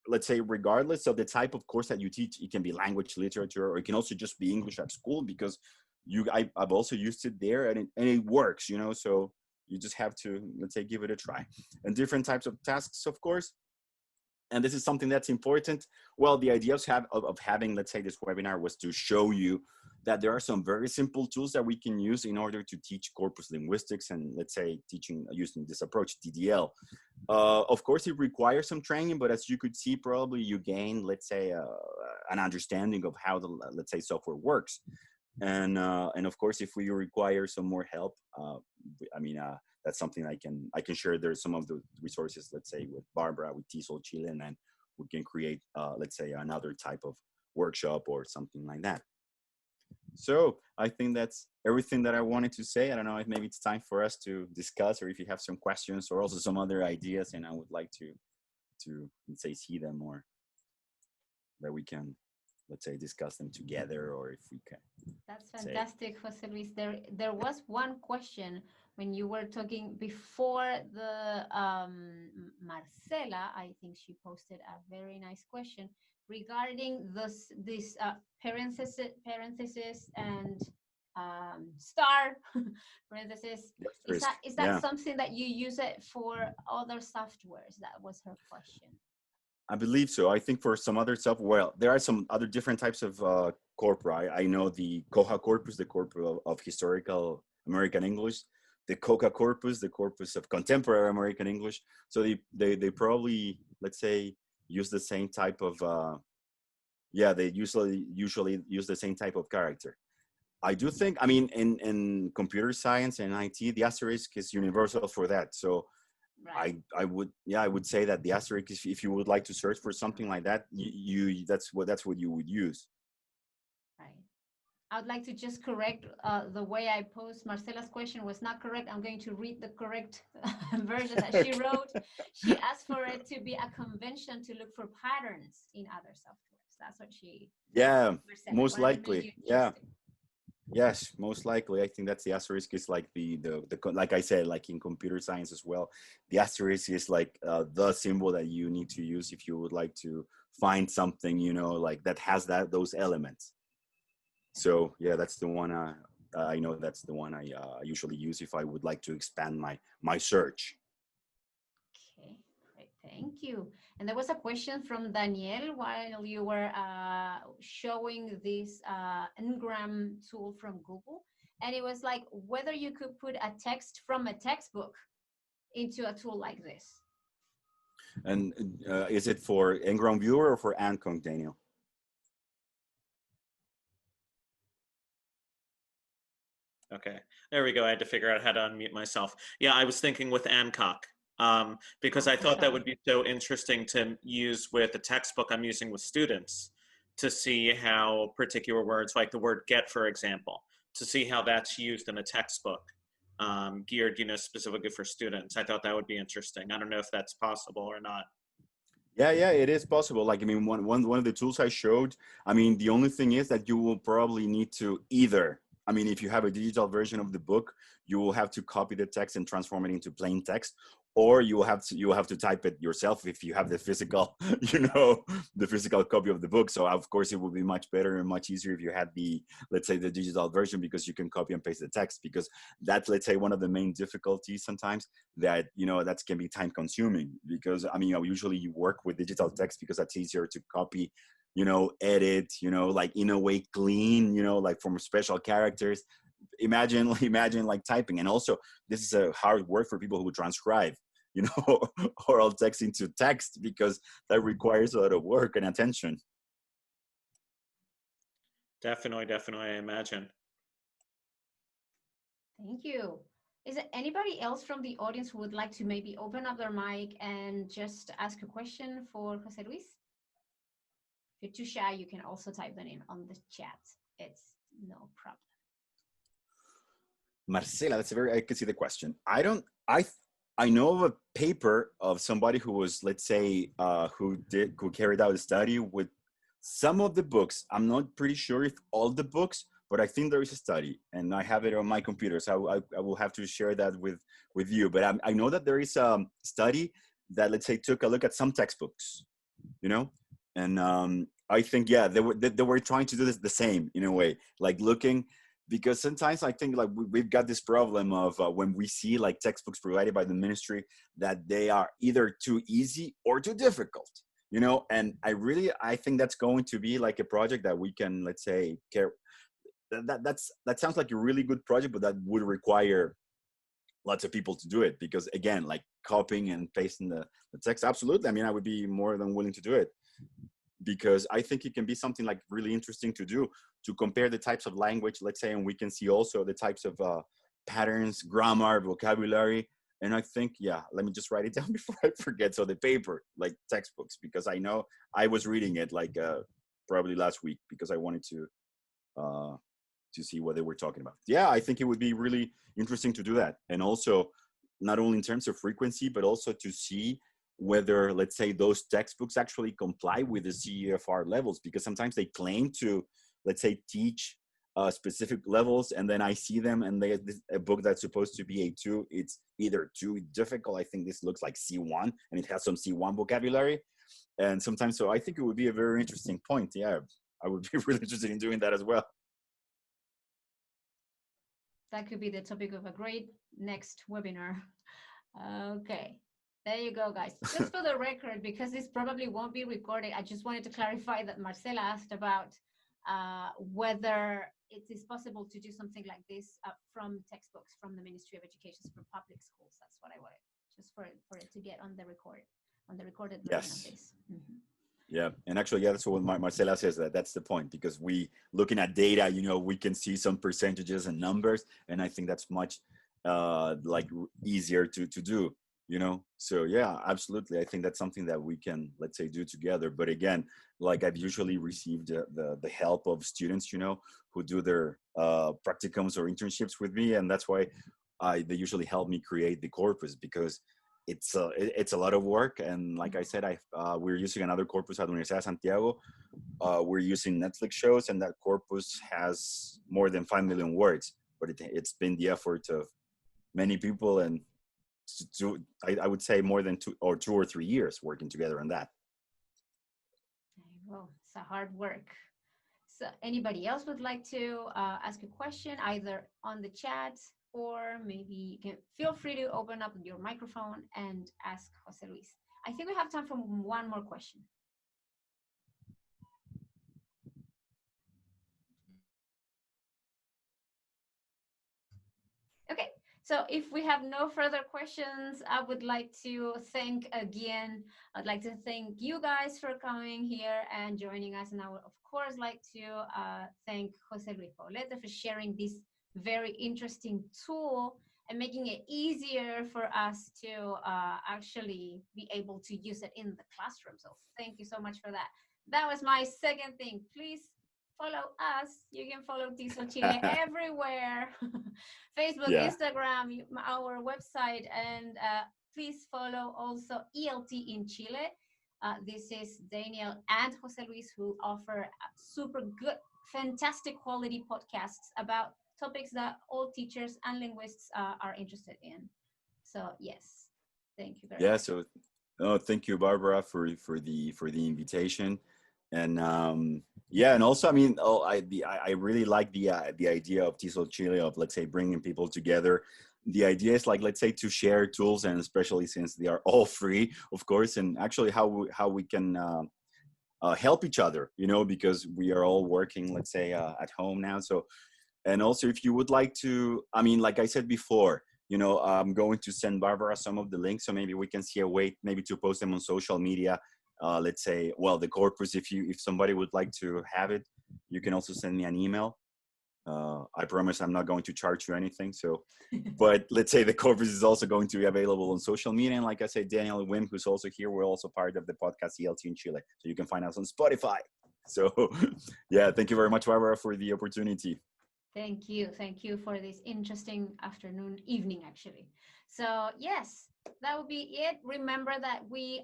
let's say, regardless of the type of course that you teach, it can be language, literature, or it can also just be English at school, because I've also used it there, and it works, you know, so you just have to, let's say, give it a try. And different types of tasks, of course. And this is something that's important. Well, the idea of having, let's say, this webinar was to show you that there are some very simple tools that we can use in order to teach corpus linguistics, and let's say using this approach, DDL. Of course, it requires some training, but as you could see, probably you gain, let's say, an understanding of how the, let's say, software works. And of course, if we require some more help, I mean, that's something I can share. There's some of the resources, let's say, with Barbara, with Tesol Chile, and then we can create, let's say, another type of workshop or something like that. So I think that's everything that I wanted to say. I don't know if maybe it's time for us to discuss, or if you have some questions or also some other ideas, and I would like to let's say, see them, or that we can, let's say, discuss them together, or if we can. That's fantastic, Jose Luis. There was one question when you were talking before the Marcela, I think she posted a very nice question regarding this parenthesis and star parenthesis. Is that something that you use it for other softwares? That was her question. I believe so. I think for some other stuff, well, there are some other different types of corpora. I know the Coha corpus, the corpus of historical American English, the Coca corpus, the corpus of contemporary American English. So they probably, let's say, use the same type of, they usually use the same type of character. I do think, I mean, in computer science and IT, the asterisk is universal for that. So right. I would say that the asterisk, if you would like to search for something like that, that's what you would use. Right. I would like to just correct the way I posed Marcela's question was not correct. I'm going to read the correct version that she wrote. She asked for it to be a convention to look for patterns in other softwares. That's what she. Yeah, most likely. Yeah. Yes, most likely. I think that's the asterisk is like the like I said, like in computer science as well, the asterisk is like the symbol that you need to use if you would like to find something, you know, like that has those elements. So yeah, that's the one I know that's the one I usually use if I would like to expand my search. Okay, great, thank you. And there was a question from Daniel while you were showing this NGRAM tool from Google. And it was like whether you could put a text from a textbook into a tool like this. And is it for NGRAM Viewer or for ANTCONC, Daniel? Okay, there we go. I had to figure out how to unmute myself. Yeah, I was thinking with ANTCONC. Because I thought that would be so interesting to use with a textbook I'm using with students to see how particular words, like the word get, for example, to see how that's used in a textbook geared, you know, specifically for students. I thought that would be interesting. I don't know if that's possible or not. Yeah, it is possible. Like, I mean, one of the tools I showed, I mean, the only thing is that you will probably need to either, I mean, if you have a digital version of the book, you will have to copy the text and transform it into plain text. or you will have to type it yourself if you have the physical, the physical copy of the book. So of course it would be much better and much easier if you had the, let's say, the digital version, because you can copy and paste the text, because that's, let's say, one of the main difficulties sometimes, that that can be time consuming, because usually you work with digital text because that's easier to copy, edit, like in a way clean, like from special characters. Imagine like typing. And also this is a hard work for people who transcribe, oral text into text, because that requires a lot of work and attention. Definitely, I imagine. Thank you. Is there anybody else from the audience who would like to maybe open up their mic and just ask a question for Jose Luis? If you're too shy, you can also type them in on the chat. It's no problem. Marcela, I can see the question. I know of a paper of somebody who was, let's say, who carried out a study with some of the books. I'm not pretty sure if all the books, but I think there is a study, and I have it on my computer, so I will have to share that with you. But I know that there is a study that, let's say, took a look at some textbooks, and I think, yeah, they were trying to do this the same in a way, like looking. Because sometimes I think like we've got this problem of when we see like textbooks provided by the ministry, that they are either too easy or too difficult, and I think that's going to be like a project that we can, let's say, that sounds like a really good project, but that would require lots of people to do it, because again, like copying and pasting the text, absolutely. I would be more than willing to do it, because I think it can be something like really interesting to do, to compare the types of language, let's say, and we can see also the types of patterns, grammar, vocabulary. And I think, yeah, let me just write it down before I forget. So the paper, like textbooks, because I know I was reading it like probably last week, because I wanted to see what they were talking about. Yeah, I think it would be really interesting to do that. And also, not only in terms of frequency, but also to see whether, let's say, those textbooks actually comply with the CEFR levels, because sometimes they claim to, let's say, teach specific levels, and then I see them and a book that's supposed to be A2, it's either too difficult. I think this looks like C1, and it has some C1 vocabulary, and sometimes, so I think it would be a very interesting point. Yeah, I would be really interested in doing that as well. That could be the topic of a great next webinar. Okay. There you go, guys. Just for the record, because this probably won't be recorded, I just wanted to clarify that Marcela asked about whether it is possible to do something like this from textbooks from the Ministry of Education for public schools. That's what I wanted, just for it to get on the recorded version of this. Mm-hmm. Yeah, and actually, yeah, that's what Marcela says. That's the point, because we, looking at data, we can see some percentages and numbers, and I think that's much like easier to do. So yeah, absolutely. I think that's something that we can, let's say, do together. But again, like I've usually received the help of students, who do their practicums or internships with me. And that's why they usually help me create the corpus, because it's a lot of work. And like I said, we're using another corpus at Universidad de Santiago. We're using Netflix shows, and that corpus has more than 5 million words, but it's been the effort of many people, and I would say more than 2 or 3 years working together on that. Well, it's a hard work. So anybody else would like to ask a question, either on the chat, or maybe you can feel free to open up your microphone and ask Jose Luis. I think we have time for one more question. Okay. So if we have no further questions, I would like to thank again, I'd like to thank you guys for coming here and joining us. And I would, of course, like to thank Jose Luis Pauleta for sharing this very interesting tool and making it easier for us to actually be able to use it in the classroom. So thank you so much for that. That was my second thing. Please follow us. You can follow Tesol Chile everywhere. Facebook, yeah. Instagram, our website, and please follow also ELT in Chile. This is Daniel and Jose Luis, who offer super good, fantastic quality podcasts about topics that all teachers and linguists are interested in. So yes, Thank you very Yeah, much. so thank you, Barbara, for the invitation. And yeah, and also, I mean, I really like the idea of Tesol Chile, of, let's say, bringing people together. The idea is, like, let's say, to share tools, and especially since they are all free, of course, and actually how we can help each other, you know, because we are all working, let's say, at home now. So, and also, if you would like to, I mean, like I said before, you know, I'm going to send Barbara some of the links, so maybe we can see a way maybe to post them on social media. Let's say, well, the corpus, if somebody would like to have it, you can also send me an email. I promise I'm not going to charge you anything. So, but let's say the corpus is also going to be available on social media. And like I said, Daniel and Wim, who's also here, we're also part of the podcast ELT in Chile. So you can find us on Spotify. So yeah, thank you very much, Barbara, for the opportunity. Thank you. Thank you for this interesting afternoon, evening, actually. So yes, that would be it. Remember that we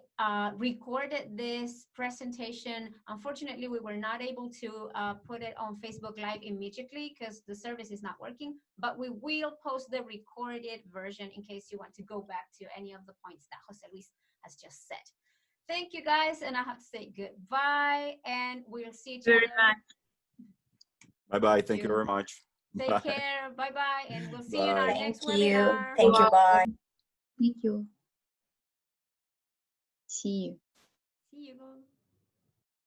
recorded this presentation. Unfortunately, we were not able to put it on Facebook Live immediately because the service is not working, but we will post the recorded version in case you want to go back to any of the points that Jose Luis has just said. Thank you, guys, and I have to say goodbye, and we'll see each other. Bye-bye. Thank you very much. Take Bye. care. Bye-bye. And we'll see you in our Bye. next Thank you. webinar. Thank you. Bye. Thank you. See you. See you.